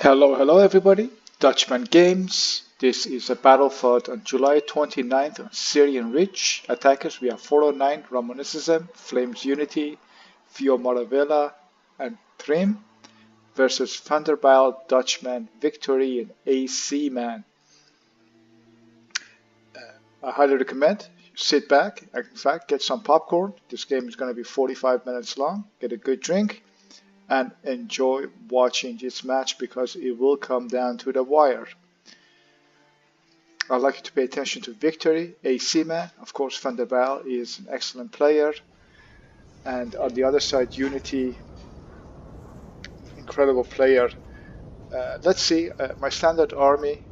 Hello everybody, Dutchman Games. This is a battle fought on July 29th on Syrian Ridge. Attackers we have 409 Ramonicism, Flames Unity, Vio Maravilla, and Trim versus Vanderbilt, Dutchman, Victory, and AC Man. I highly recommend you sit back, in fact get some popcorn. This game is going to be 45 minutes long. Get a good drink and enjoy watching this match because it will come down to the wire. I'd like you to pay attention to Victory, AC Man. Of course, Vanderbilt is an excellent player. And on the other side, Unity, incredible player. Let's see, my standard army,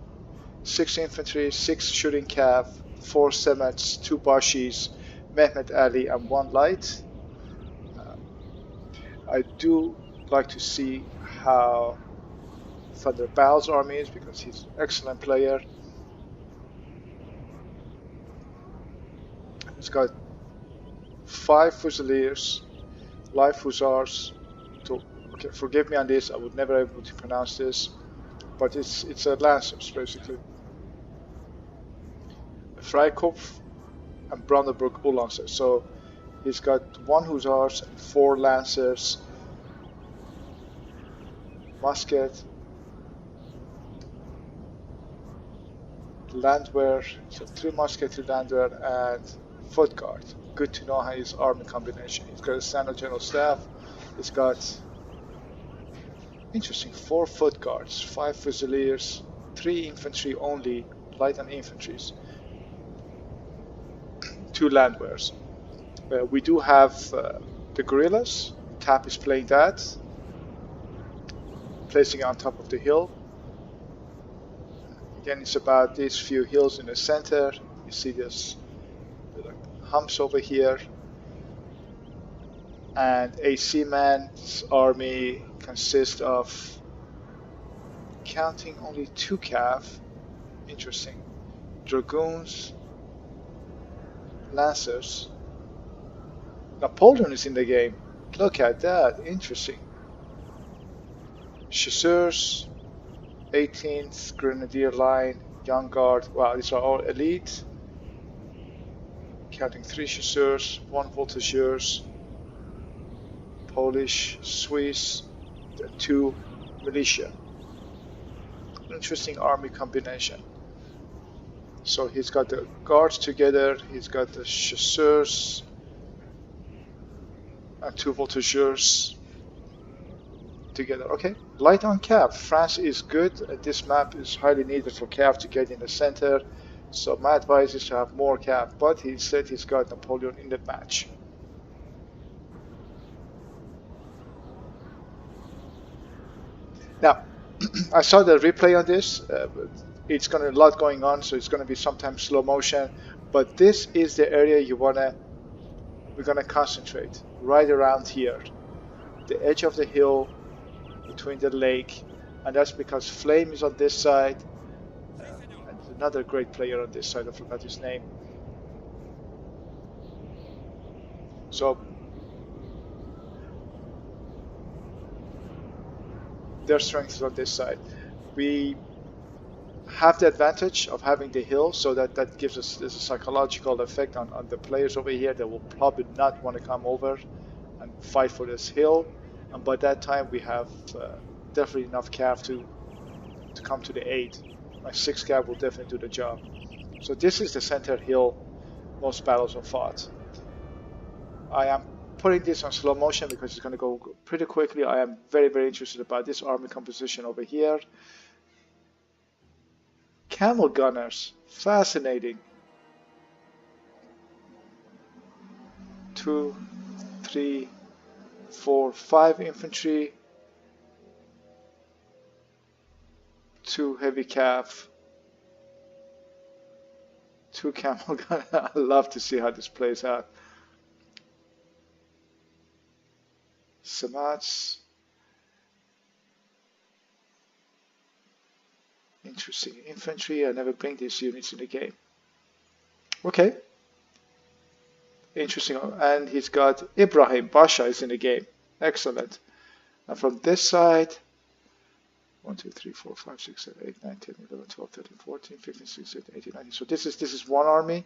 6 infantry, 6 shooting cav, 4 semets, 2 bashis, Mehmet Ali, and 1 light. I do like to see how Vanderbilt's army is because he's an excellent player. He's got 5 Fusiliers, light Hussars. Okay, forgive me on this, I would never be able to pronounce this, but it's a Lancers basically. Freikorps and Brandenburg Ulancer. So he's got 1 Hussars and 4 Lancers, musket, landwehr, so 3 musketry landwehr and foot guard. Good to know how his army combination. He's got a standard general staff. He's got interesting 4 foot guards, 5 fusiliers, 3 infantry only, light and infantries, 2 landwears. We do have the guerrillas. Cap is playing that, placing it on top of the hill. Again, it's about these few hills in the center. You see this humps over here. And AC Man's army consists of, counting only 2 cav, interesting, dragoons, lancers. Napoleon is in the game. Look at that, interesting. Chasseurs, 18th Grenadier Line, Young Guard. Wow, these are all elite. Counting 3 chasseurs, 1 voltigeurs, Polish, Swiss, and 2 militia. Interesting army combination. So he's got the guards together, he's got the chasseurs and 2 voltigeurs together. Okay, light on cav. France is good. This map is highly needed for cav to get in the center. So my advice is to have more cav. But he said he's got Napoleon in the match. Now, I saw the replay on this. It's going to be a lot going on, so it's going to be sometimes slow motion. But this is the area we're going to concentrate right around here, the edge of the hill between the lake, and that's because Flame is on this side, and another great player on this side. I forgot his name. So their strength is on this side. We have the advantage of having the hill, so that gives us this psychological effect on the players over here that will probably not want to come over and fight for this hill. And by that time we have definitely enough cav to come to the aid. My 6 cav will definitely do the job. So this is the center hill most battles are fought. I am putting this on slow motion because it's going to go pretty quickly. I am very interested about this army composition over here. Camel gunners, fascinating. 2, 3, 4, 5 infantry, 2 heavy cav, 2 camel gunners. I love to see how this plays out. Samats. Interesting. Infantry, I never bring these units in the game. Okay. Interesting. And he's got Ibrahim Pasha is in the game. Excellent. And from this side, 1, 2, 3, 4, 5, 6, 7, 8, 9, 10, 11, 12, 13, 14, 15, 16, 17, 18, 19. So this is one army,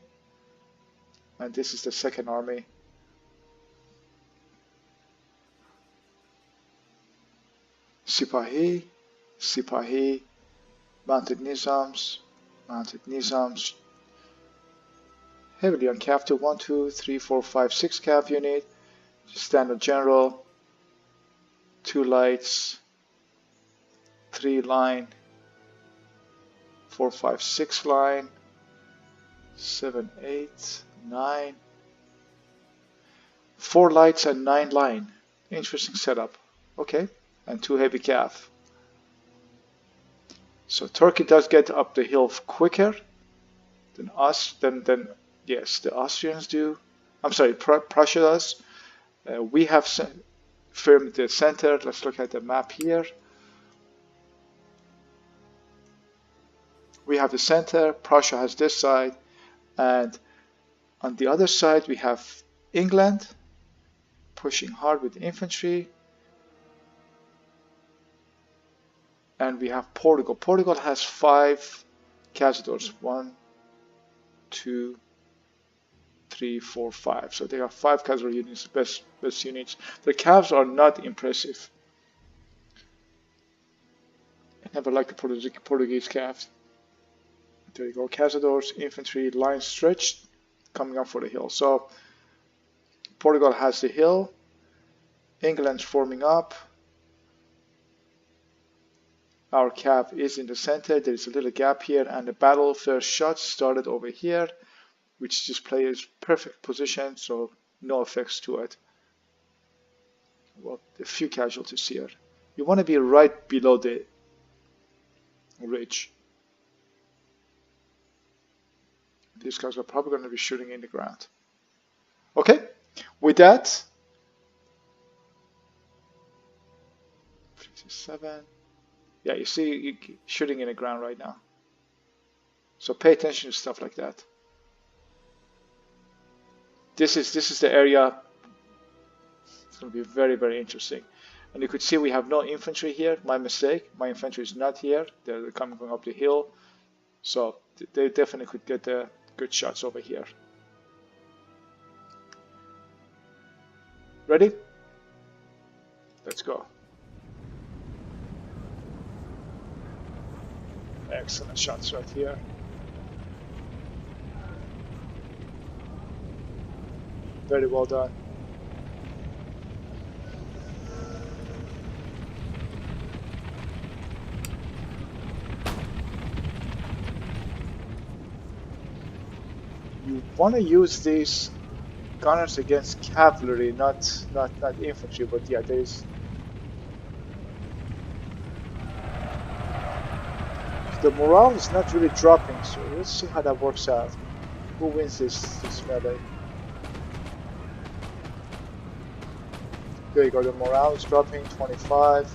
and this is the second army. Sipahi, Sipahi, mounted Nizams, heavily on Cav to 1, 2, 3, 4, 5, 6 Cav unit, standard general, 2 lights, 3 line, 4, 5, 6 line, 7, 8, 9, 4 lights and 9 line. Interesting setup. Okay, and 2 heavy Cav. So Turkey does get up the hill quicker than us, than yes, the Austrians do. I'm sorry, Prussia does. We have firmed the center. Let's look at the map here. We have the center, Prussia has this side, and on the other side we have England pushing hard with infantry, and we have Portugal. Portugal has 5 cazadors. 1, 2, 3, 4, 5. So they have 5 cazador units, best units. The Cavs are not impressive. I never liked the Portuguese Cavs. There you go, cazadors, infantry, line stretched, coming up for the hill. So Portugal has the hill, England's forming up, our Cav is in the center, there is a little gap here, and the battle first shots started over here, which just plays perfect position, so no effects to it. Well, a few casualties here. You want to be right below the ridge. These guys are probably going to be shooting in the ground. Okay, with that, 57. Yeah, you see you shooting in the ground right now. So pay attention to stuff like that. This is the area. It's going to be very, very interesting. And you could see we have no infantry here. My mistake. My infantry is not here. They're coming up the hill. So they definitely could get the good shots over here. Ready? Let's go. Excellent shots right here. Very well done. You want to use these gunners against cavalry, not infantry, but yeah, there is. The morale is not really dropping, so let's see how that works out. Who wins this melee? There you go, the morale is dropping, 25.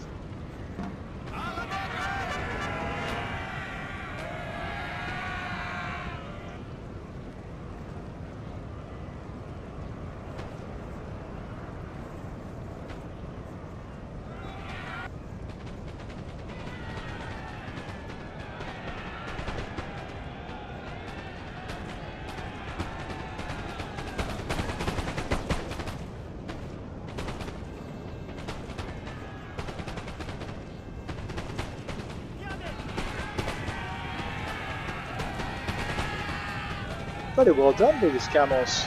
Very well done with these camels.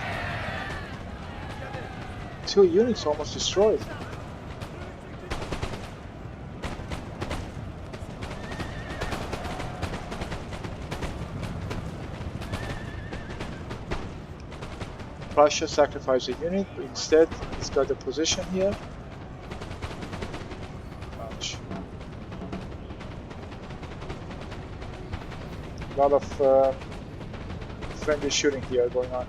2 units almost destroyed. Prussia sacrificed a unit, but instead it's got a position here. Ouch. A lot of friendly shooting here going on.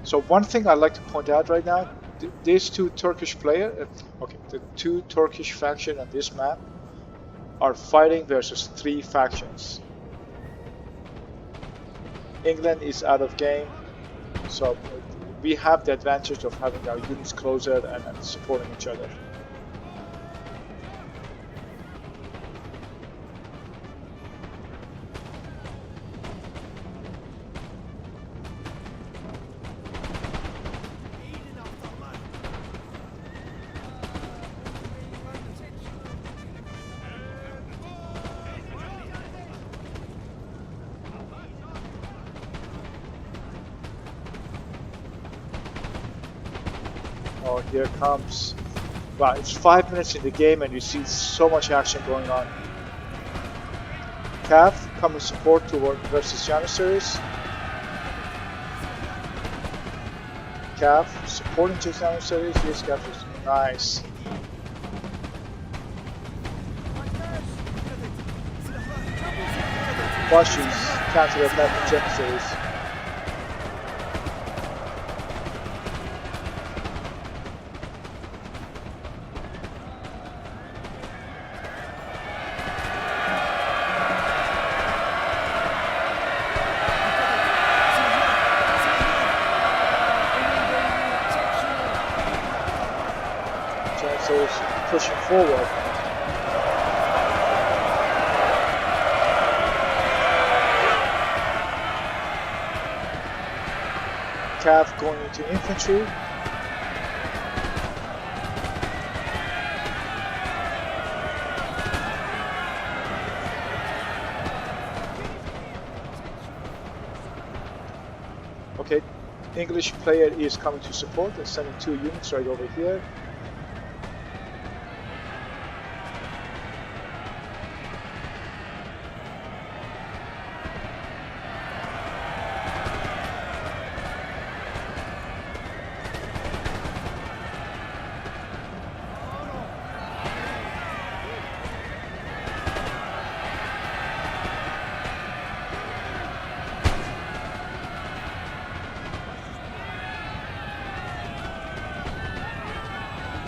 So one thing I'd like to point out right now, these two Turkish players, okay, the two Turkish factions on this map are fighting versus three factions. England is out of game, so we have the advantage of having our units closer and supporting each other. Oh, here comes. Wow, it's 5 minutes in the game and you see so much action going on. Cav coming support toward versus Janissaries. Cav supporting Janissaries. Yes, Cav is nice. Bashi's counter-attacking Janissaries. Pushing forward. Cav going into infantry. Okay, English player is coming to support. They're sending 2 units right over here.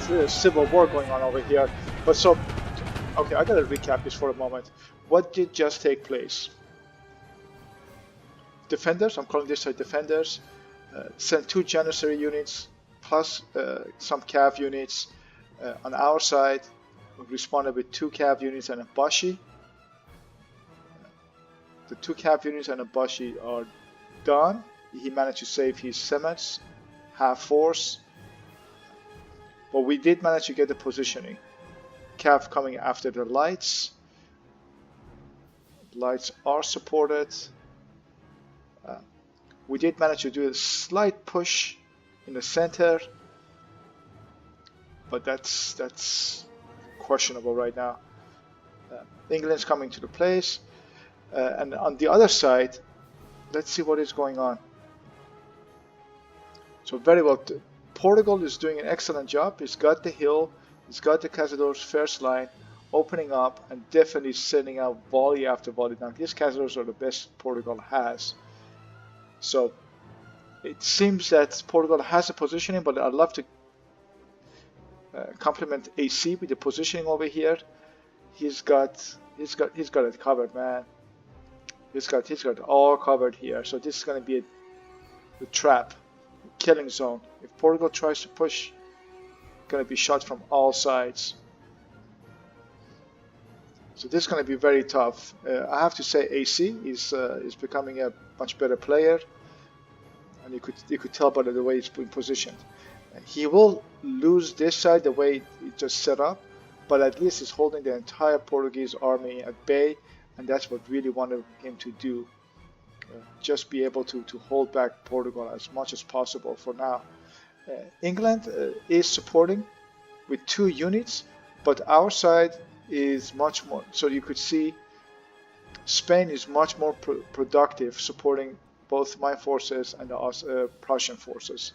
There's civil war going on over here. But so, okay, I gotta recap this for a moment. What did just take place? Defenders, I'm calling this side defenders, sent 2 Janissary units plus some Cav units on our side. We responded with 2 Cav units and a Bashi. The 2 Cav units and a Bashi are done. He managed to save his Semets, half force. But we did manage to get the positioning. Cav coming after the lights. Lights are supported. We did manage to do a slight push in the center, but that's questionable right now. England's coming to the place, and on the other side, let's see what is going on. So very well. Portugal is doing an excellent job. He's got the hill, he's got the Cazadors first line opening up and definitely sending out volley after volley. Now these Cazadors are the best Portugal has. So it seems that Portugal has a positioning, but I'd love to compliment AC with the positioning over here. He's got it covered, man. He's got it all covered here. So this is going to be a trap. Killing zone. If Portugal tries to push, going to be shot from all sides. So this is going to be very tough. I have to say, AC is becoming a much better player, and you could tell by the way it's been positioned. He will lose this side the way it just set up, but at least he's holding the entire Portuguese army at bay, and that's what really wanted him to do. Just be able to hold back Portugal as much as possible for now. England is supporting with 2 units, but our side is much more. So you could see Spain is much more productive supporting both my forces and the Prussian forces.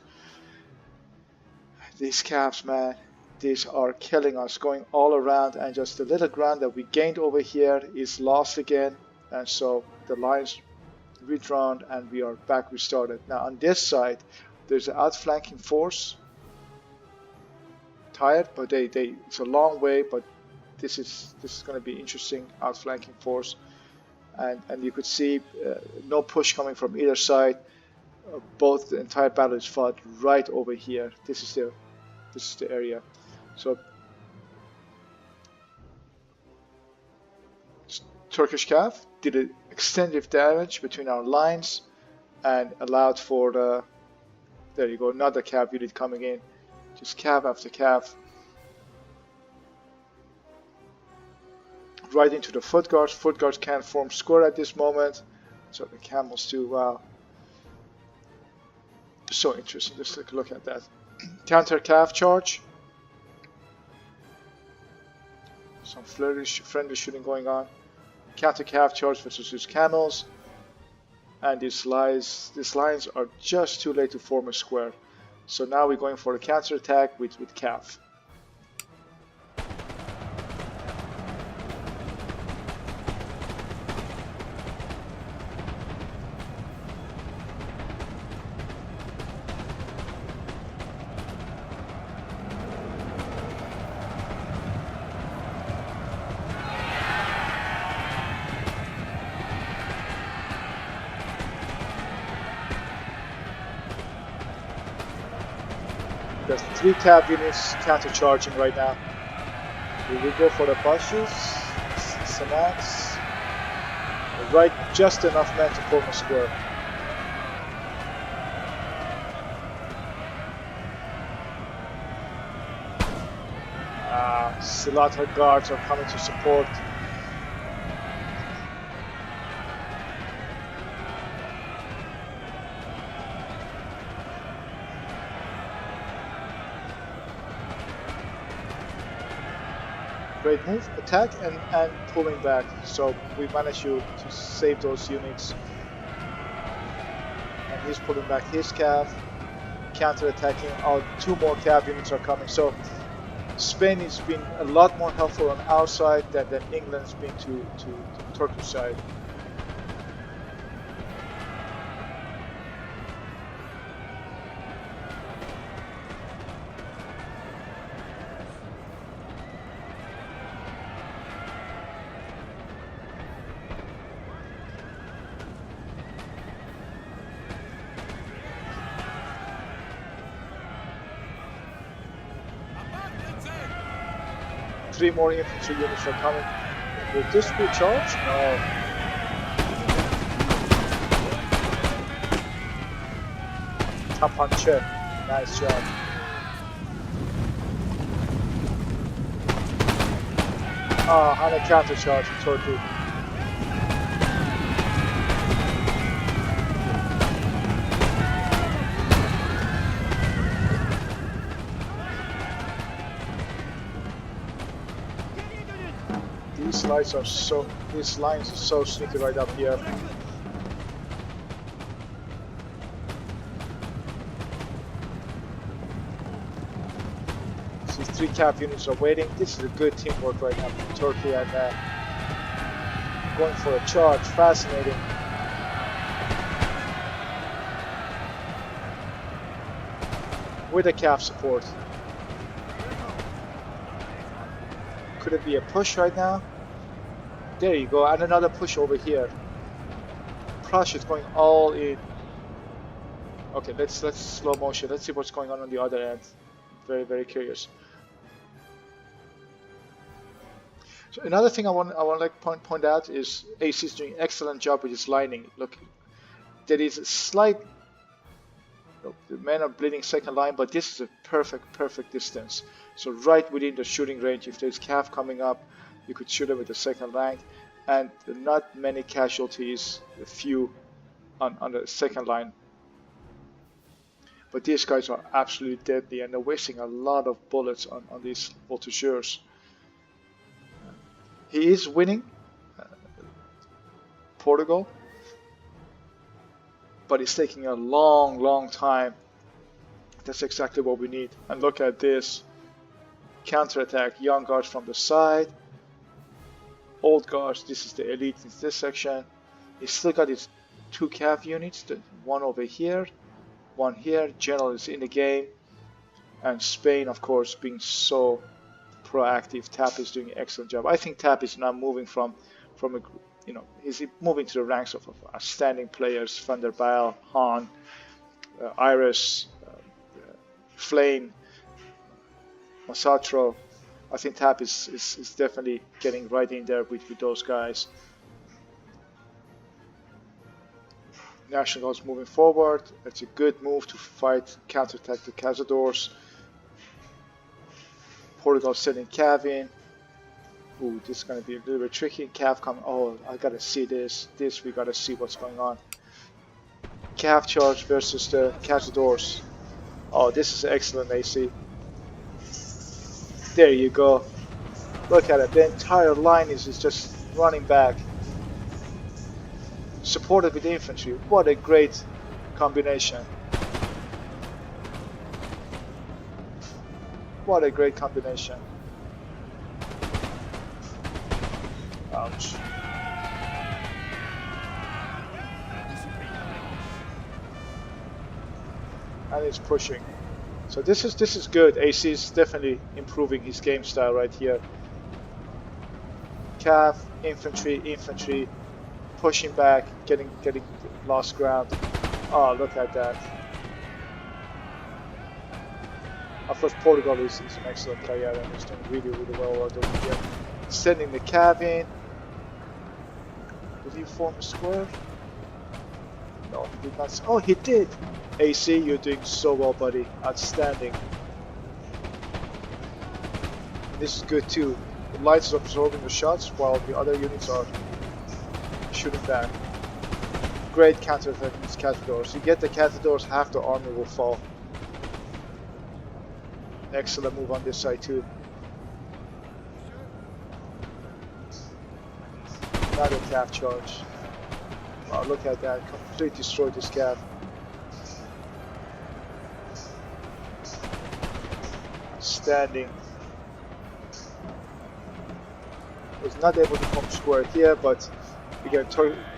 These Cavs, man, these are killing us, going all around, and just the little ground that we gained over here is lost again, and so the lines redrawn and we are back restarted. Now on this side, there's an outflanking force. Tired, but it's a long way, but this is going to be interesting outflanking force, and you could see no push coming from either side. Both the entire battle is fought right over here. This is the area. So Turkish Cav did an extensive damage between our lines and allowed for the, there you go, another Cav unit coming in. Just Cav after Cav. Right into the foot guards. Foot guards can't form square at this moment. So the camels do. Wow. So interesting. Just take a look at that. Counter Cav charge. Some friendly shooting going on. Counter Cav charge versus his camels. And these lines are just too late to form a square. So now we're going for a counter attack with Cav. There's 3 Cav units counter-charging right now. We will go for the bushes, Samats. Right, just enough men to form a square. Silata guards are coming to support. Great move, attack and pulling back. So we managed to save those units. And he's pulling back his Cav, counter-attacking. Our 2 more Cav units are coming. So Spain has been a lot more helpful on our side than England's been to the Turkish side. Three more infantry units are coming. Will this be charged? No. Tapanche. Nice job. And a counter charge in Turkey. These lines are so sneaky right up here. These 3 Cav units are waiting. This is a good teamwork right now from Turkey and going for a charge. Fascinating. With a Cav support. Could it be a push right now? There you go, and another push over here. Prussia is going all in. Okay, let's slow motion. Let's see what's going on the other end. Very, very curious. So another thing I want to point out is AC is doing an excellent job with his lining. Look, there is a slight. Look, the men are bleeding second line, but this is a perfect distance. So right within the shooting range. If there's Cav coming up, you could shoot them with the second line, and not many casualties, a few on the second line. But these guys are absolutely deadly, and they're wasting a lot of bullets on these voltigeurs. He is winning Portugal, but it's taking a long time. That's exactly what we need. And look at this. Counter-attack, young guards from the side. Old guards, this is the elite in this section. He's still got his 2 Cav units, the one over here. one here. General is in the game, and Spain, of course, being so proactive. Tap is doing an excellent job. I think Tap is now moving from a, he's moving to the ranks of outstanding players. Van der Bijl, Han, Iris, Flame, Masatro. I think Tap is definitely getting right in there with those guys. Nationals moving forward. It's a good move to fight, counterattack the Cazadors. Portugal sending Cav in. Ooh, this is going to be a little bit tricky. Cav coming. Oh, I gotta see this. We gotta see what's going on. Cav charge versus the Cazadors. Oh, this is excellent, AC. There you go. Look at it. The entire line is just running back. Supported with infantry. What a great combination. What a great combination. Ouch. And he's pushing. So this is good. AC is definitely improving his game style right here. Cav, infantry, pushing back, getting lost ground. Oh, look at that. Of course, Portugal is an excellent player and is doing really well over here. Sending the Cav in. Did he form a square? No, he did not. Oh, he did! AC, you're doing so well, buddy. Outstanding. This is good too. The lights is absorbing the shots while the other units are shooting back. Great counter-attack with these Cazadors. You get the Cazadors, half the army will fall. Excellent move on this side too. Another Cav charge. Wow, look at that. Completely destroyed this Cav. Standing. Was not able to come square here, but again,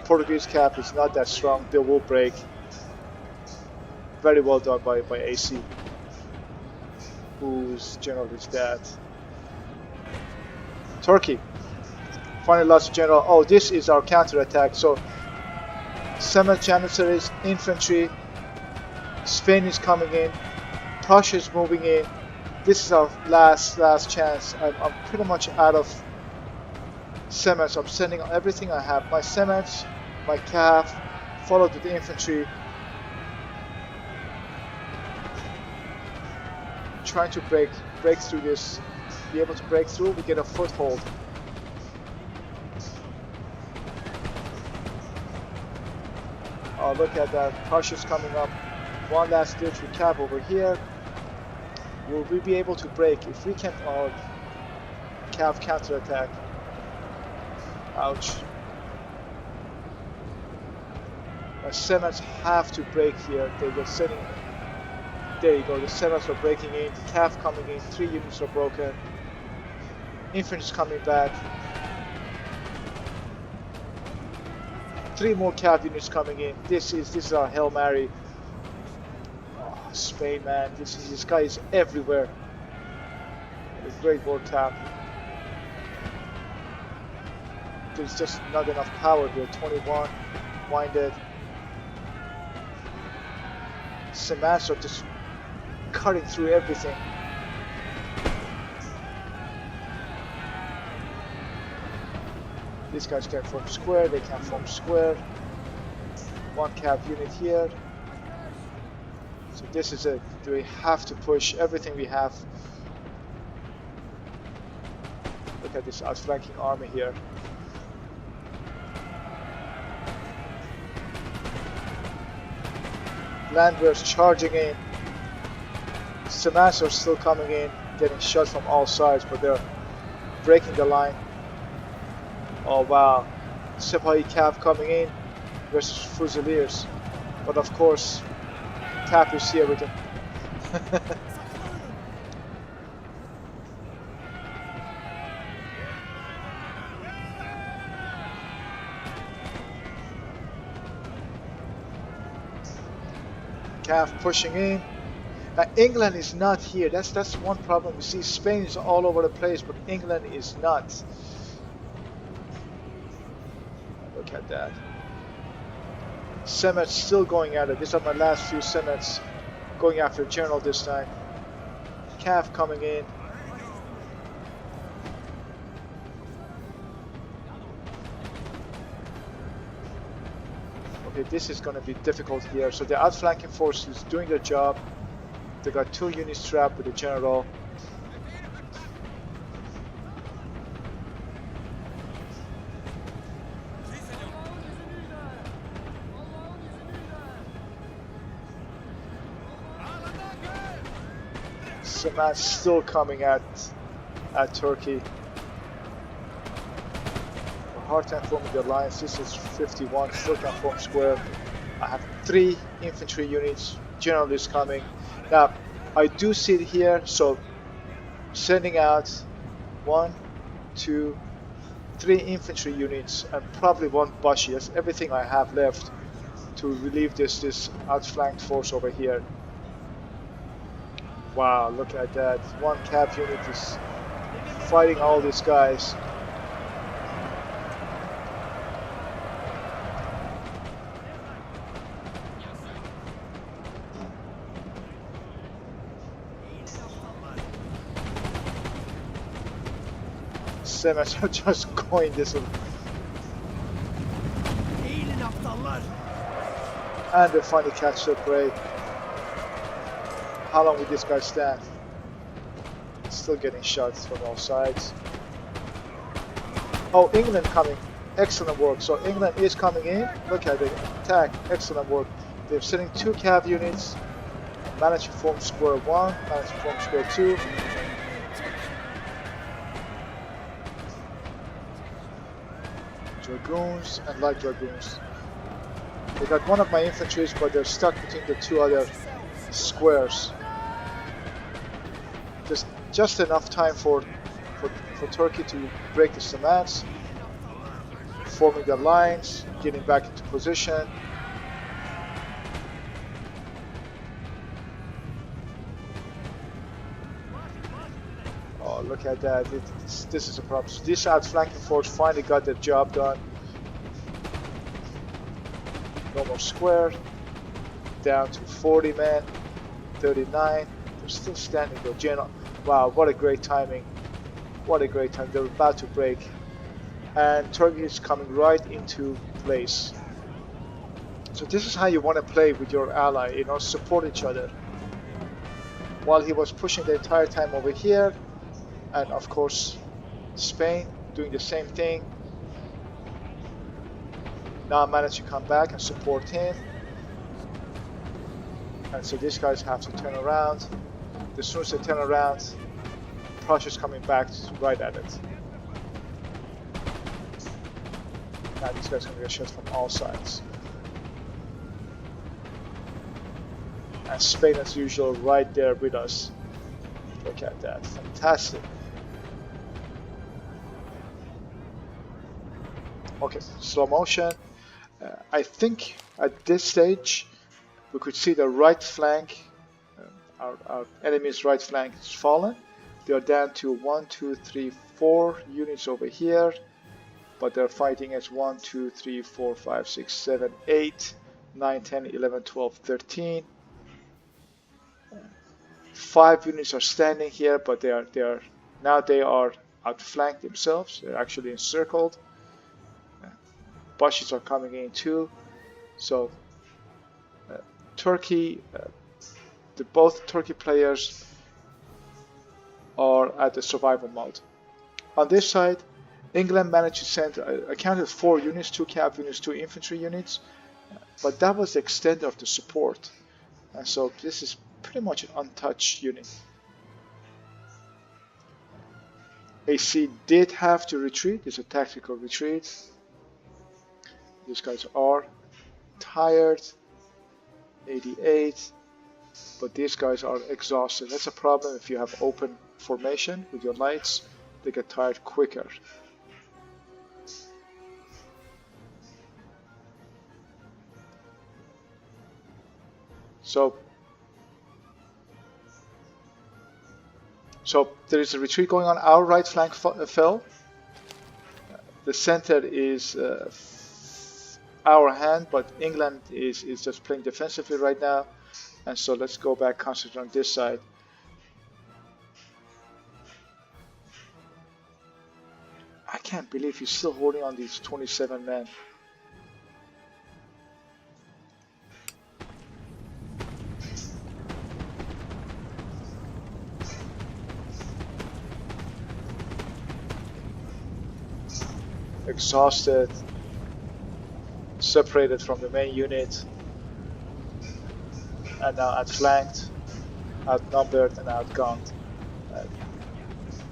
Portuguese Cav is not that strong. They will break. Very well done by AC. Whose general is that? Turkey. Finally lost general. Oh, this is our counter-attack. So, Semen Janissaries, infantry. Spain is coming in. Prussia is moving in. This is our last chance. I'm pretty much out of Semens. I'm sending everything I have. My Semens, my Cav, followed with the infantry. Trying to break through this. Be able to break through. We get a foothold. Oh, look at that. Prussia's coming up. One last ditch with Cav over here. Will we be able to break? If we can, Cav counter-attack. Ouch. My Semens have to break here. They were sending. There you go. The Semens are breaking in. The Cav coming in. 3 units are broken. Infantry's coming back. 3 more Cav units coming in. This is our Hail Mary. Oh, Spain, man. This guy is everywhere. A great war Tap. There's just not enough power here. 21 winded. Semens are just cutting through everything. These guys can't form square, they can't form square. 1 Cav unit here. So this is it. We have to push everything we have. Look at this outflanking army here. Landwehr's charging in. Semens are still coming in, getting shot from all sides, but they're breaking the line. Oh wow, Sepahi Cav coming in versus Fusiliers. But of course, Tap is here with him. Cav pushing in. Now England is not here. That's one problem. You see, Spain is all over the place, but England is not. Look at that. Semets still going at it. These are my last few Semets going after General this time. Cav coming in. Okay, this is going to be difficult here. So the outflanking force is doing their job. They got 2 units trapped with the general. Semat still coming at Turkey. Hard time forming the alliance. This is 51, still can't form square. I have 3 infantry units. General is coming. Now, I do see it here, so sending out 1, 2, 3 infantry units and probably 1 Bashi. That's everything I have left to relieve this outflanked force over here. Wow, look at that. 1 Cav unit is fighting all these guys. Semets are just going this one. And they finally catch their prey. How long will this guy stand? Still getting shots from all sides. Oh, England coming. Excellent work. So England is coming in. Look at the attack. Excellent work. They're sending 2 Cav units. Managed to form square 1. Managed to form square 2. Dragoons and light dragoons. They got 1 of my infantries, but they're stuck between the 2 other squares. Just enough time for Turkey to break the Semats, forming their lines, getting back into position. Oh, look at that. This is a problem. So this outflanking force finally got their job done. No more square. Down to 40 men. 39. They're still standing though. General. Wow, what a great timing. What a great time. They're about to break. And Turkey is coming right into place. So this is how you want to play with your ally, you know, support each other. While he was pushing the entire time over here, and of course Spain doing the same thing. Now I managed to come back and support him. And so these guys have to turn around. As soon as they turn around, Prussia's coming back right at it. Now these guys are going to get shot from all sides. And Spain as usual right there with us. Look at that, fantastic. Okay, slow motion. I think at this stage we could see the right flank, our enemy's right flank is fallen. They are down to 1, 2, 3, 4 units over here, but they're fighting as 1, 2, 3, 4, 5, 6, 7, 8, 9, 10, 11, 12, 13. 5 units are standing here, but they are outflanked themselves. They're actually encircled. Bashis are coming in too. So Turkey, both Turkey players are at the survival mode. On this side, England managed to send, I counted 4 units, 2 Cav units, 2 infantry units, but that was the extent of the support. And so this is pretty much an untouched unit. AC did have to retreat. It's a tactical retreat. These guys are tired, 88, but these guys are exhausted. That's a problem if you have open formation with your lights. They get tired quicker. So there is a retreat going on. Our right flank fell. The center is our hand, but England is just playing defensively right now. And so let's go back, concentrate on this side. I can't believe he's still holding on these 27 men. Exhausted, separated from the main unit, and now outflanked, outnumbered, and outgunned,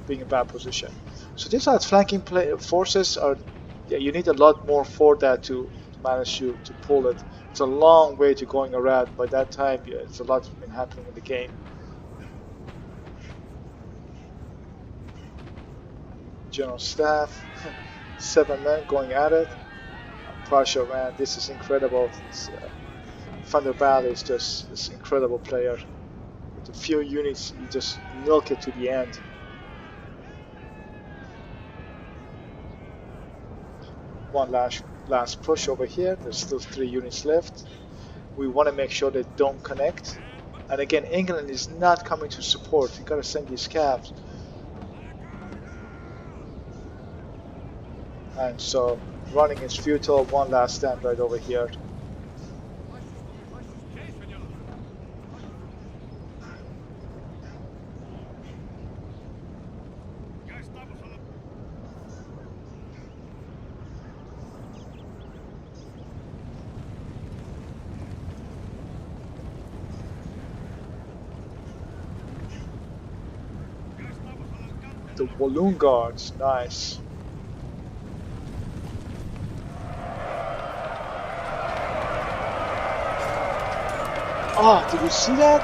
being in bad position. So these outflanking forces are, yeah, you need a lot more for that to manage to pull it. It's a long way to going around. By that time, yeah, it's a lot been happening in the game. General Staff, 7 men going at it. Prussia, man, this is incredible. Van der Baal is just this incredible player. With a few units, you just milk it to the end. One last push over here. There's still 3 units left. We want to make sure they don't connect. And again, England is not coming to support. You gotta send these scabs. And so running is futile. One last stand right over here. The Walloon Guards, nice. Oh, did you see that?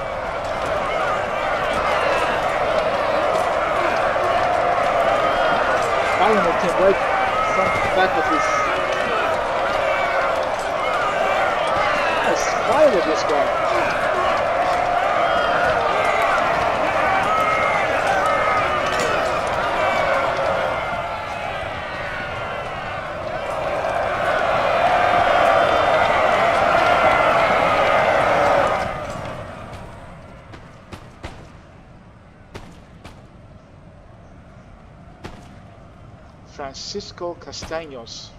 Lionel came right front the back of his. Let's fire with this guy. Francisco Castaños.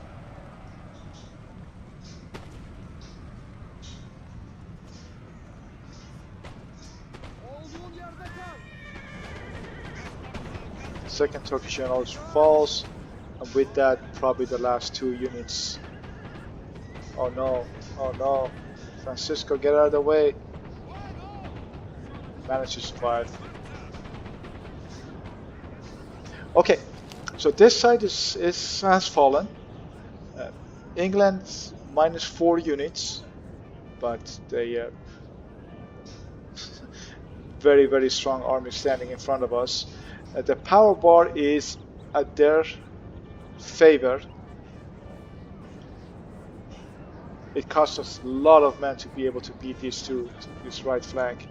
Second Turkish general falls, and with that, probably the last 2 units. Oh no, oh no. Francisco, get out of the way. Managed to survive. Okay. So this side has fallen. England minus 4 units, but they very, very strong army standing in front of us. The power bar is at their favor. It costs us a lot of men to be able to beat these two, this right flank.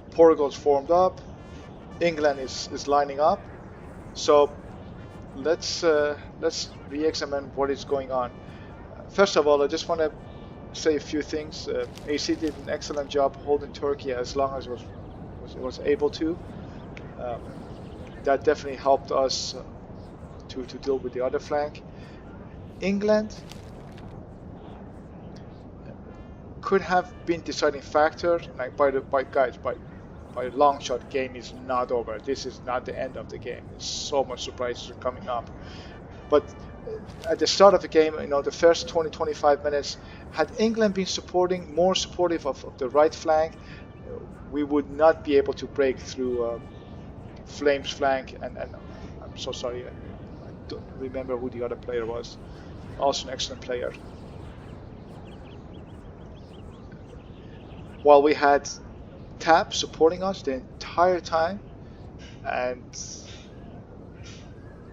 Portugal's formed up. England is lining up, so let's re-examine what is going on. First of all, I just want to say a few things. AC did an excellent job holding Turkey as long as it was able to. That definitely helped us to deal with the other flank. England could have been deciding factor, like by a long shot. Game is not over. This is not the end of the game. There's so much surprises are coming up. But at the start of the game, the first 20-25 minutes, had England been more supportive of the right flank, we would not be able to break through Flame's flank. And I'm so sorry, I don't remember who the other player was. Also an excellent player. While we had Tap supporting us the entire time, and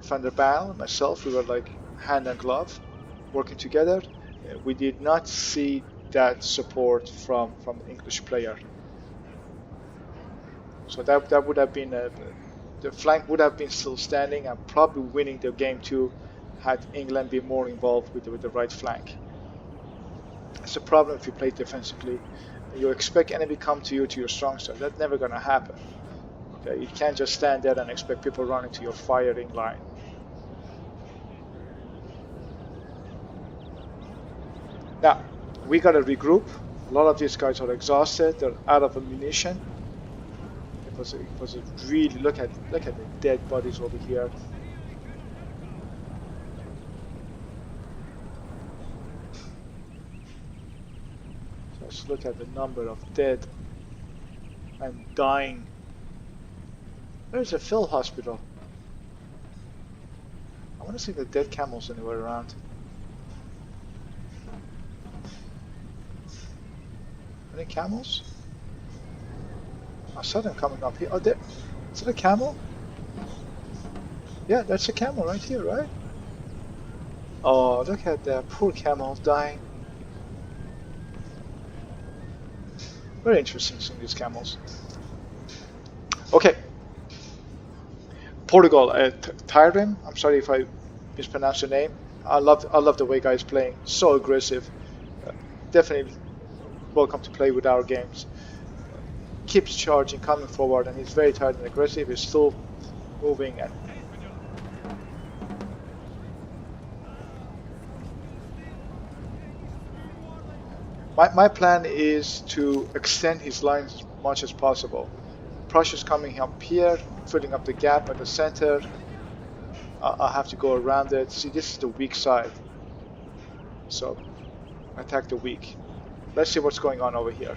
Van der Baal and myself, we were like hand and glove working together. We did not see that support from the English player. So that would have been the flank would have been still standing and probably winning the game too, had England been more involved with the right flank. It's a problem if you play defensively. You expect enemy come to you to your strong side. That's never gonna happen. Okay, you can't just stand there and expect people running to your firing line. Now we gotta regroup. A lot of these guys are exhausted. They're out of ammunition. It was a really look at the dead bodies over here. Just look at the number of dead and dying. There's a field hospital. I want to see the dead camels anywhere around. Any camels? I saw them coming up here. Oh, there. Is it a camel? Yeah, that's a camel right here, right? Oh, look at that poor camel dying. Very interesting seeing these camels. Okay. Portugal, Tyrone. I'm sorry if I mispronounced your name. I love the way guys playing. So aggressive. Definitely welcome to play with our games. Keeps charging, coming forward, and he's very tired and aggressive. He's still moving. And my plan is to extend his lines as much as possible. Prussia's coming up here, filling up the gap at the center. I'll have to go around it. See, this is the weak side. So, attack the weak. Let's see what's going on over here.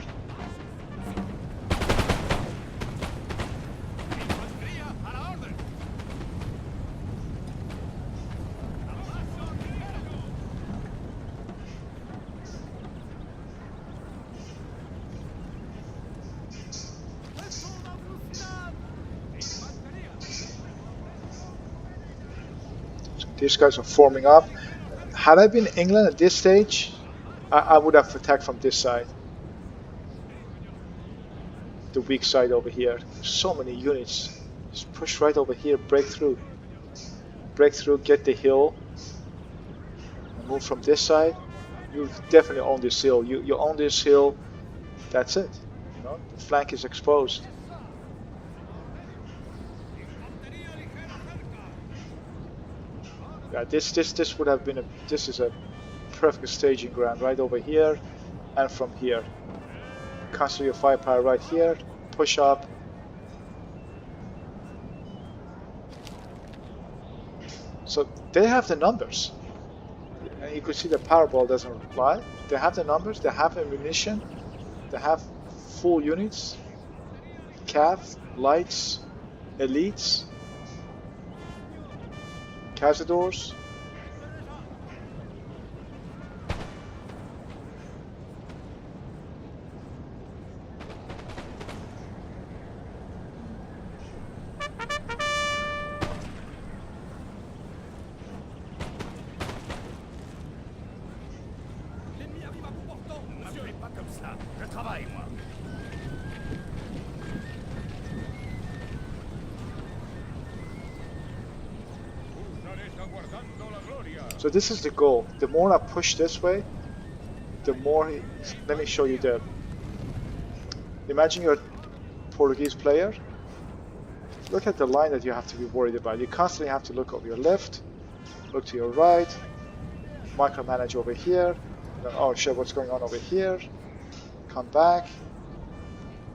These guys are forming up. Had I been England at this stage, I would have attacked from this side. The weak side over here. So many units. Just push right over here, break through. Break through, get the hill. And move from this side. You definitely own this hill. You own this hill, that's it. You know, the flank is exposed. Yeah, this would have been this is a perfect staging ground right over here and from here. Concentrate your firepower right here, push up. So they have the numbers. And you could see the powerball doesn't reply. They have the numbers, they have ammunition, they have full units, cav, lights, elites, cazadors. So this is the goal. The more I push this way, the more let me show you the. Imagine you're a Portuguese player. Look at the line that you have to be worried about. You constantly have to look over your left, look to your right, micromanage over here. Then, oh shit, what's going on over here? Come back,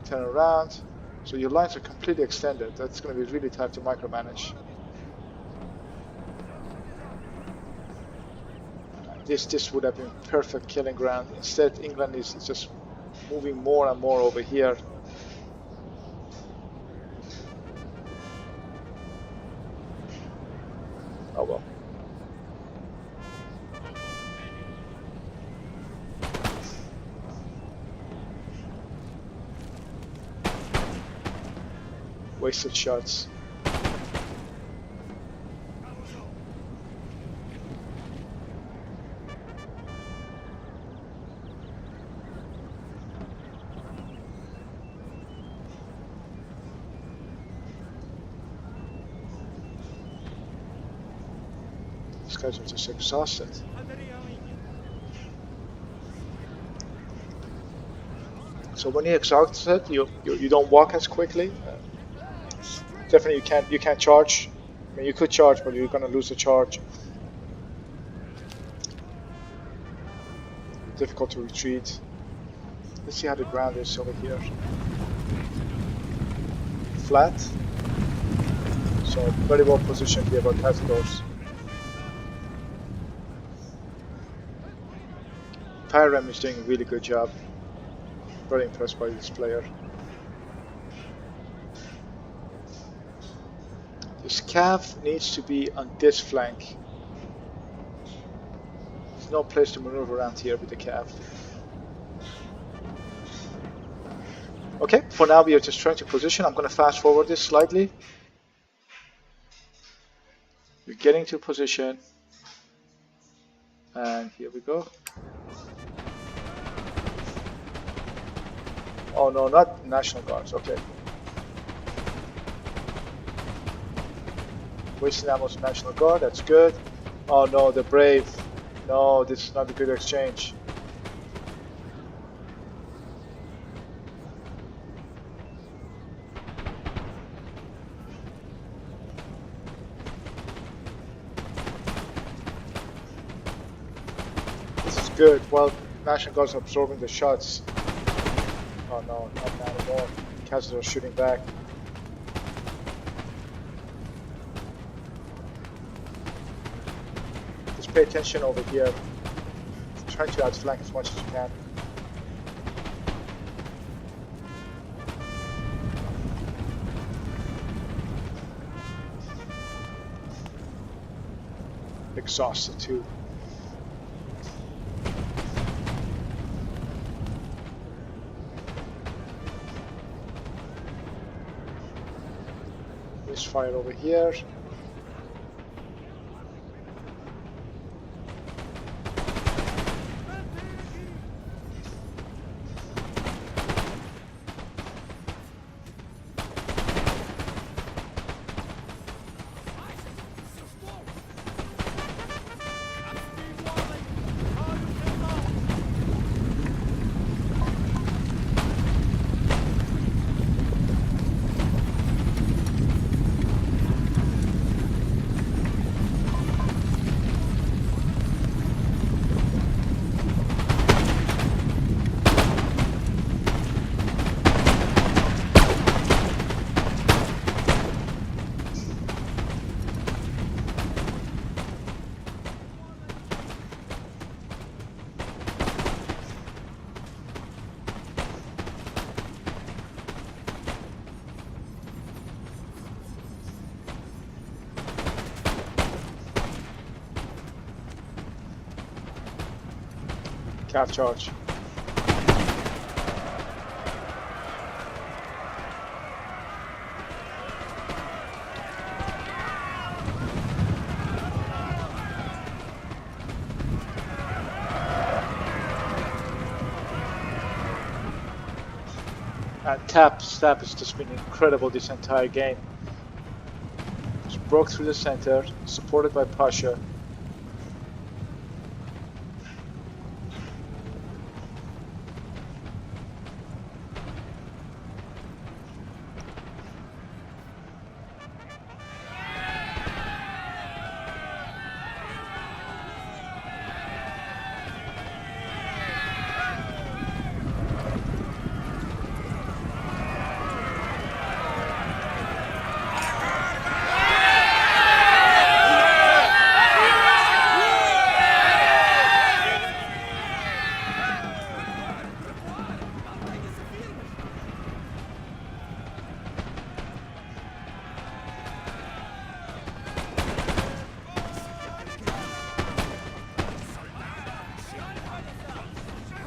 turn around. So your lines are completely extended. That's going to be really tough to micromanage. This would have been perfect killing ground. Instead, England is just moving more and more over here. Oh well. Wasted shots. guys are just exhausted. So when you're exhausted, you don't walk as quickly. Definitely you can't charge. I mean, you could charge, but you're gonna lose the charge. Difficult to retreat. Let's see how the ground is over here. Flat. So very well positioned here by Castors. Tyrem is doing a really good job. Very impressed by this player. This cav needs to be on this flank. There's no place to maneuver around here with the cav. Okay, for now we are just trying to position. I'm going to fast forward this slightly. We're getting to position. And here we go. Oh no, not National Guards, okay. Wasting ammo to National Guard, that's good. Oh no, the Brave. No, this is not a good exchange. This is good. Well, National Guards are absorbing the shots. Oh no, not now anymore. Castles are shooting back. Just pay attention over here. Try to outflank as much as you can. Exhausted too. Let's fire over here. Cav charge. And Stab has just been incredible this entire game. Just broke through the center, supported by Pasha.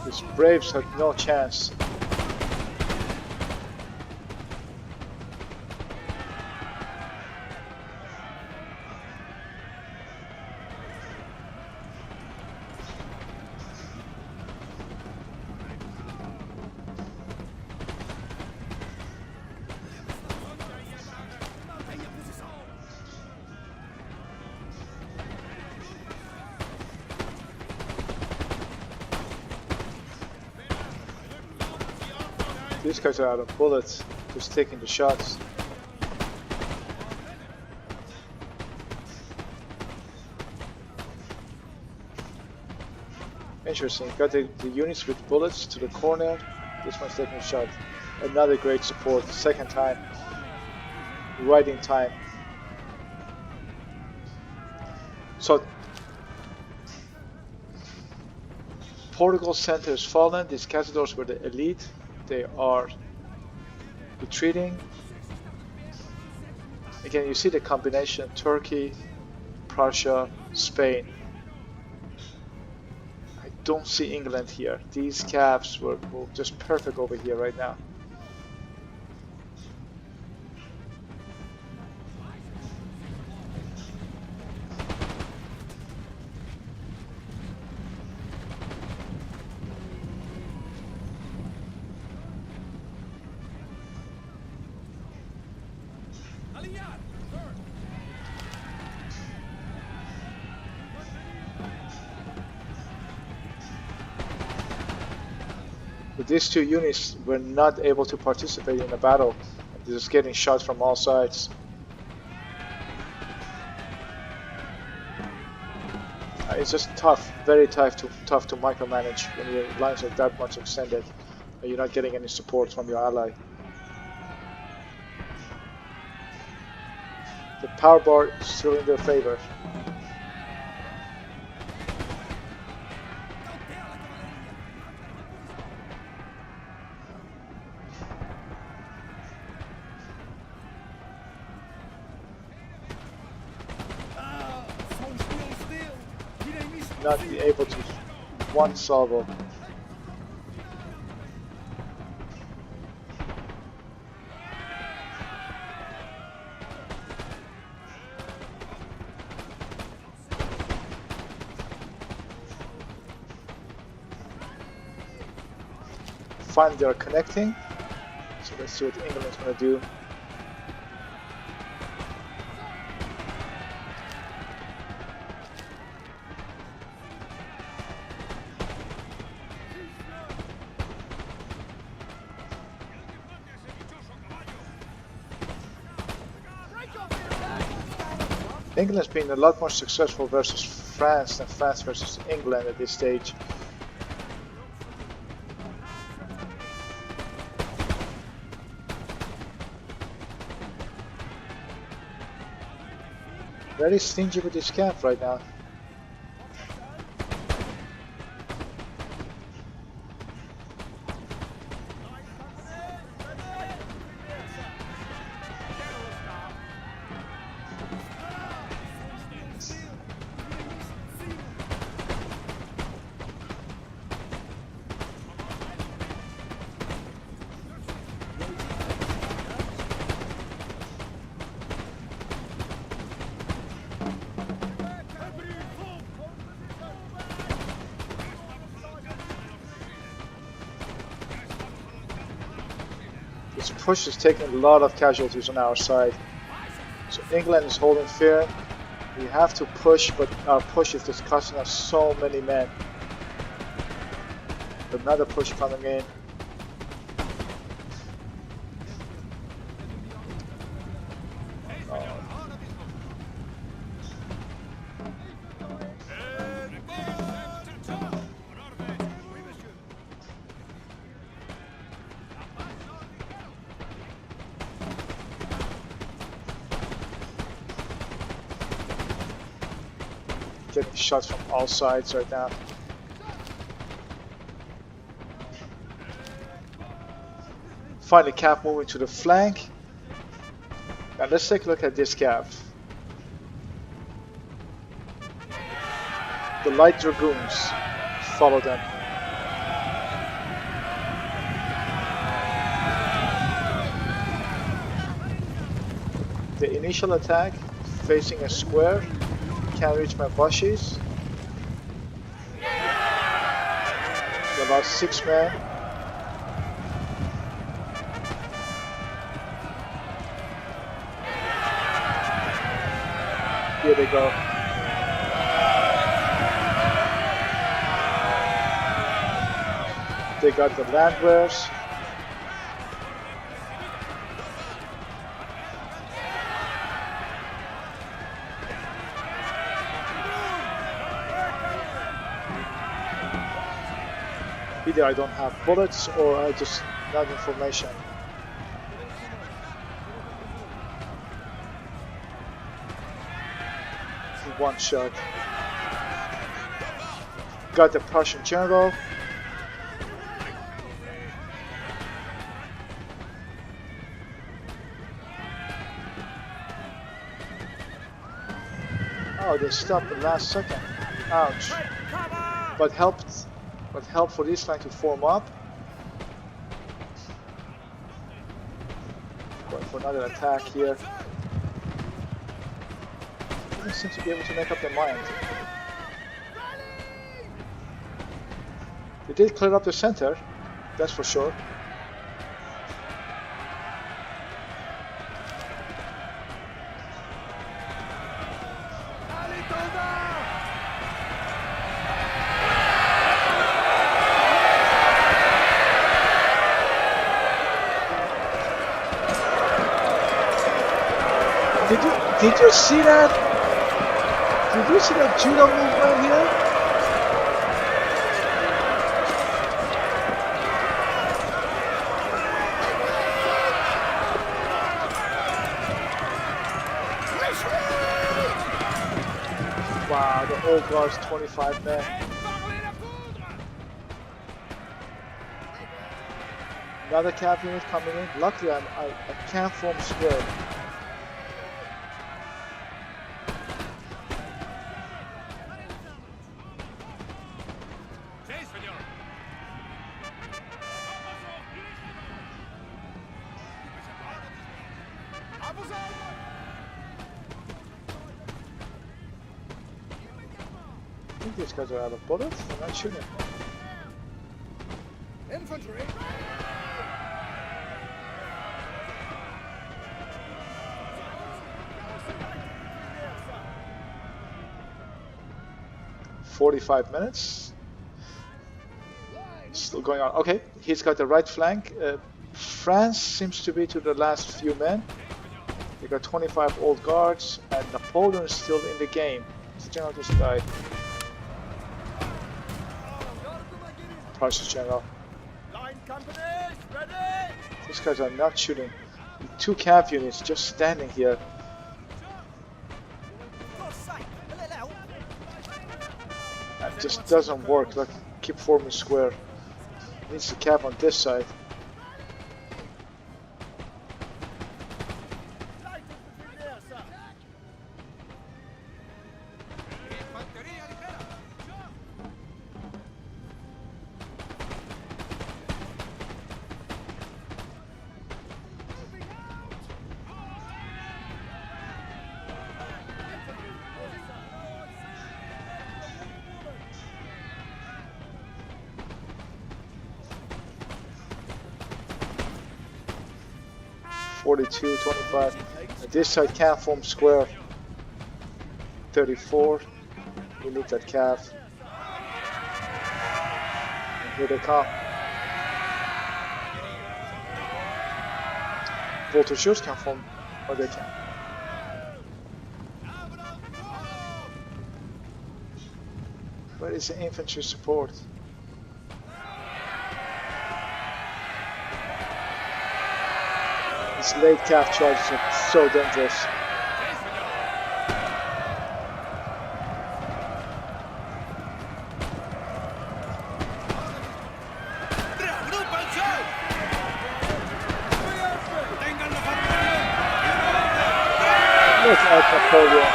These Braves had no chance. These guys are out of bullets, just taking the shots. Interesting, got the units with bullets to the corner. This one's taking a shot. Another great support, second time. Right in time. So, Portugal's center has fallen. These cazadors were the elite. They are retreating. Again, you see the combination: Turkey, Prussia, Spain. I don't see England here. These caps were just perfect over here right now. But these two units were not able to participate in the battle. They're just getting shots from all sides. It's just tough, very tough to micromanage when your lines are that much extended and you're not getting any support from your ally. The power bar is still in their favor. Not be able to one salvo. Finally, they are connecting. So let's see what England's going to do. England's been a lot more successful versus France than France versus England at this stage. Very stingy with this camp right now. This push is taking a lot of casualties on our side. So England is holding firm. We have to push, but our push is just costing us so many men. Another push coming in. Getting shots from all sides right now. Finally, cap moving to the flank. Now let's take a look at this cap. The light dragoons follow them. The initial attack facing a square. Can't reach my bushes. They lost 6 men. Here they go. They got the landwares. either I don't have bullets or I just not information. One shot. Got the Prussian general. Oh, they stopped the last second. Ouch. But helped for this line to form up. Going for another attack here. They seem to be able to make up their mind. They did clear up the center, that's for sure. Did you see that? Did you see that judo move right here? Wow, the old guard's 25 men. Another cap unit coming in. Luckily, I can't form square. I think these guys are out of bullets. They're not shooting. Infantry. "45 minutes. Still going on. Okay, he's got the right flank. France seems to be to the last few men. They got 25 old guards, and Napoleon is still in the game. This general just died. Prussian general. These guys are not shooting. 2 cav units just standing here. That just doesn't work. Like, keep forming square. Needs to cap on this side. "42, 25. And this side can't form square. 34. We need that calf. And here they come. Voltigeurs can form, or they can. Where is the infantry support? These late calf charges are so dangerous. Look at Napoleon.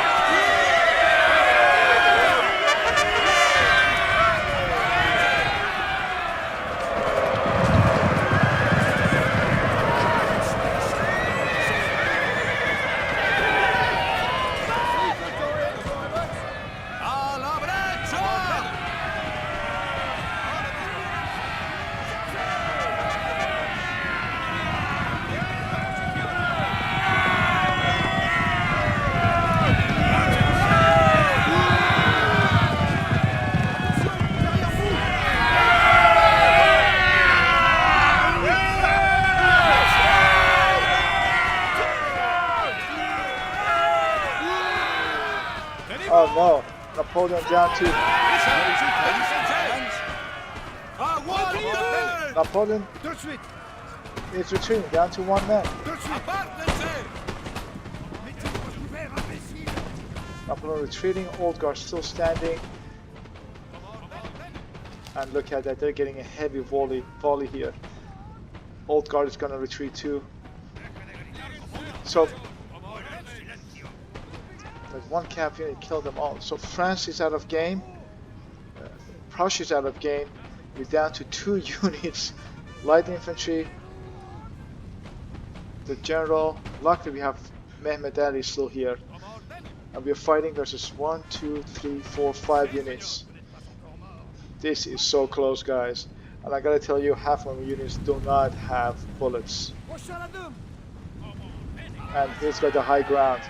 Oh no, Napoleon down to Napoleon is retreating down to one man. Napoleon retreating, Old Guard still standing. And look at that, they're getting a heavy volley here. Old Guard is going to retreat too. So, that one cap unit killed them all. So France is out of game. Prussia is out of game. We're down to 2 units. Light infantry. The general. Luckily we have Mehmet Ali still here. And we're fighting versus 1, 2, 3, 4, 5 units. This is so close, guys. And I gotta tell you, half of my units do not have bullets. And he's got the high ground.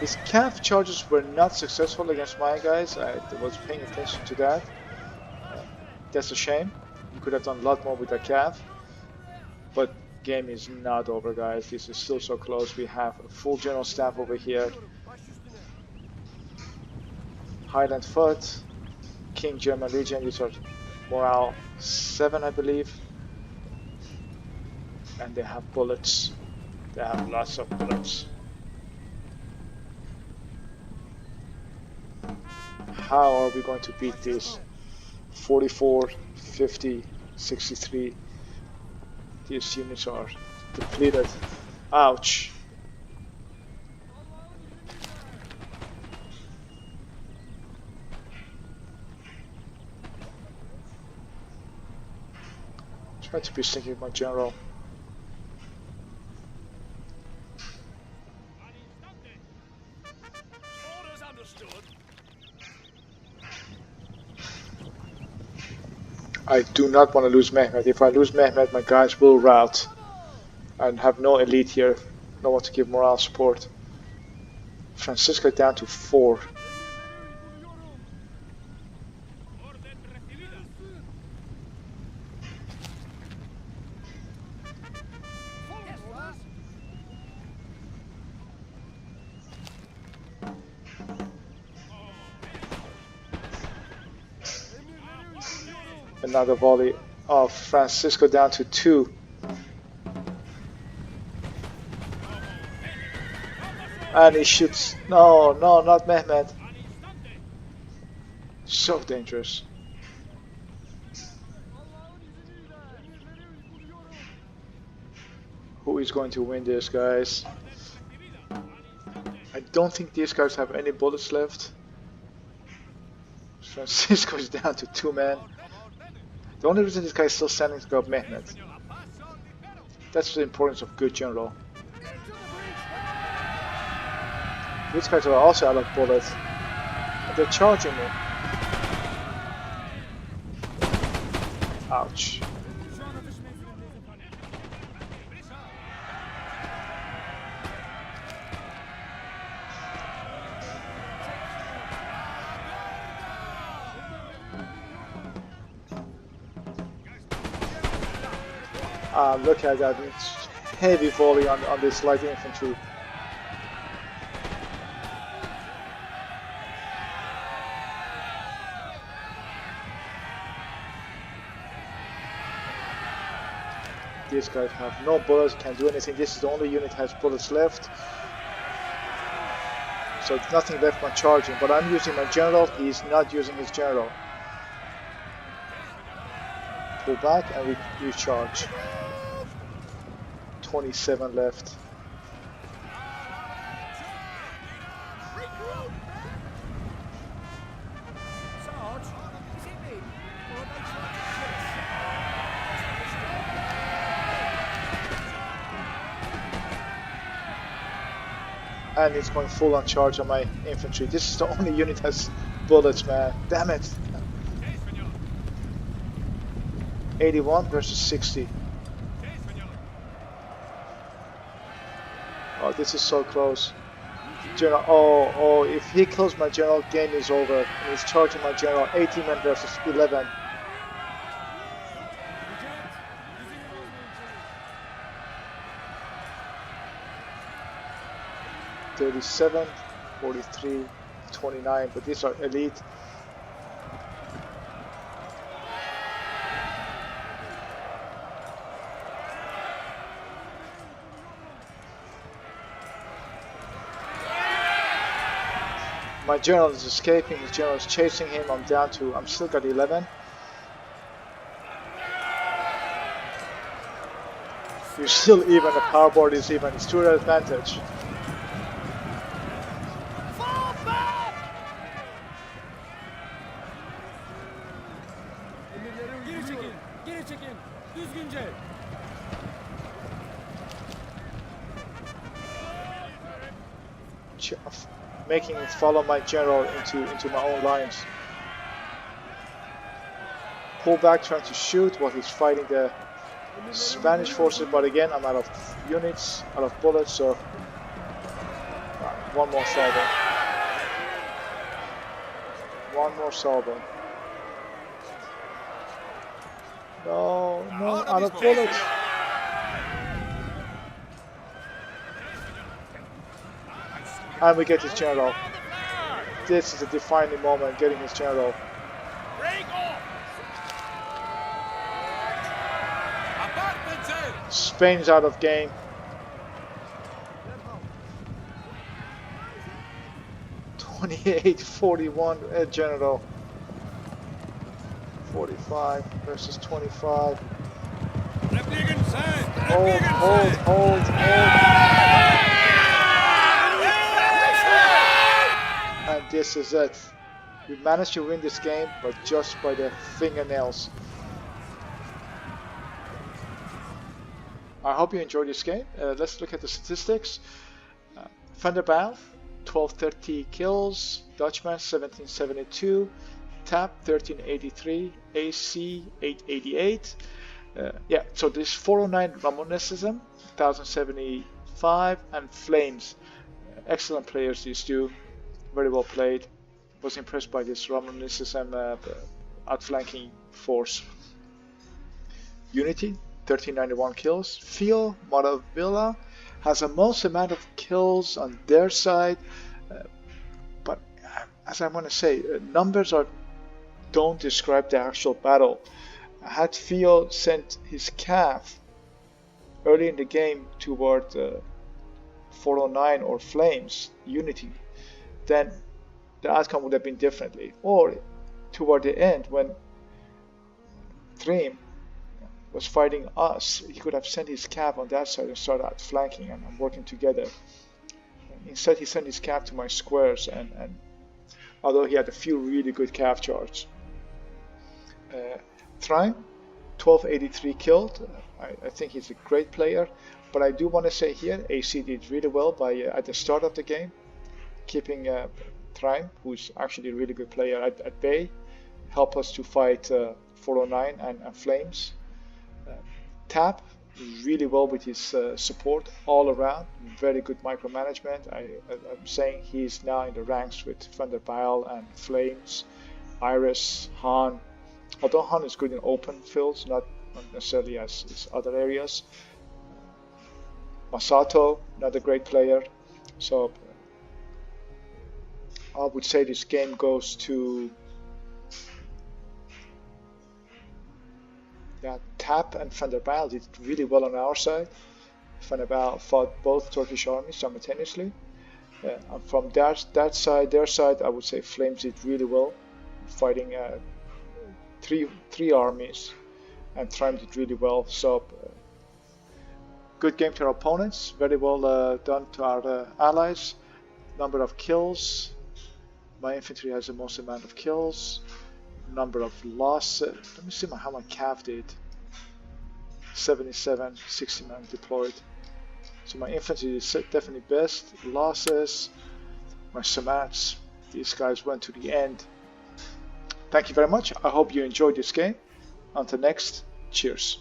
His cav charges were not successful against my guys. I was paying attention to that. That's a shame. You could have done a lot more with the cav. But game is not over, guys. This is still so close. We have a full general staff over here. Highland Foot, King German Legion. These are morale 7, I believe. And they have bullets. They have lots of bullets. How are we going to beat this? 44, 50, 63. These units are depleted. Ouch. Try to be thinking of my general. I do not want to lose Mehmet. If I lose Mehmet, my guys will rout and have no elite here. No one to give morale support. Francisco down to 4. Another volley of Francisco down to 2. And he shoots. No, not Mehmet. So dangerous. Who is going to win this, guys? I don't think these guys have any bullets left. Francisco is down to 2 men. The only reason this guy is still standing is to go up Mehmet. That's the importance of good general. These guys are also out of bullets. They're charging me. Ouch. Look at that, it's heavy volley on this light infantry. These guys have no bullets, can't do anything. This is the only unit that has bullets left. So nothing left when charging, but I'm using my general, he's not using his general. Pull back and recharge. 27 left. And it's going full on charge on my infantry. This is the only unit that has bullets, man. Damn it. 81 versus 60. Oh, this is so close. General, oh, if he kills my general, game is over. And he's charging my general, 18 men versus 11. $37, $43, $29, but these are elite. My general is escaping, his general is chasing him, I'm still got 11. You're still even, the power board is even, it's to their advantage. Making him follow my general into my own lines. Pull back, trying to shoot while he's fighting the Spanish forces, but again, I'm out of units, out of bullets, so one more salvo. One more salvo. No, out of bullets. And we get his general. This is a defining moment, getting his general. Spain's out of game. $28-41 general. 45 versus 25. Hold. And this is it. We managed to win this game, but just by the fingernails. I hope you enjoyed this game. Let's look at the statistics. Van der Bijl, 1230 kills. Dutchman, 1772. Tap, 1383. AC, 888. Yeah, so this 409 Ramonicism, 1075. And Flames. Excellent players, these two. Very well played. Was impressed by this Ramonicism outflanking force. Unity, 1391 kills. Phil Moravilla has the most amount of kills on their side, but as I want to say, numbers don't describe the actual battle. Had Phil sent his calf early in the game toward 409 or Flames Unity, then the outcome would have been differently. Or toward the end, when Dream was fighting us, he could have sent his cap on that side and started outflanking and working together. Instead, he sent his cap to my squares, and although he had a few really good calf charts. Trime, 1283 killed. I think he's a great player, but I do want to say here, AC did really well by at the start of the game, keeping Trime, who's actually a really good player, at bay, help us to fight 409 and Flames. Tap really well with his support all around, very good micromanagement. I'm saying he's now in the ranks with Van der Bijl and Flames, Iris, Han. Although Han is good in open fields, not necessarily as other areas. Masato, another great player. So I would say this game goes to Tap and Van der Bijl did really well on our side. Van der Bijl fought both Turkish armies simultaneously. And from their side, I would say Flames did really well, fighting three armies, and Trime did really well. So good game to our opponents, very well done to our allies. Number of kills, my infantry has the most amount of kills. Number of losses, let me see how my cav did. 77, 69 deployed. So my infantry is definitely best. Losses, my Samats, these guys went to the end. Thank you very much. I hope you enjoyed this game. Until next, cheers.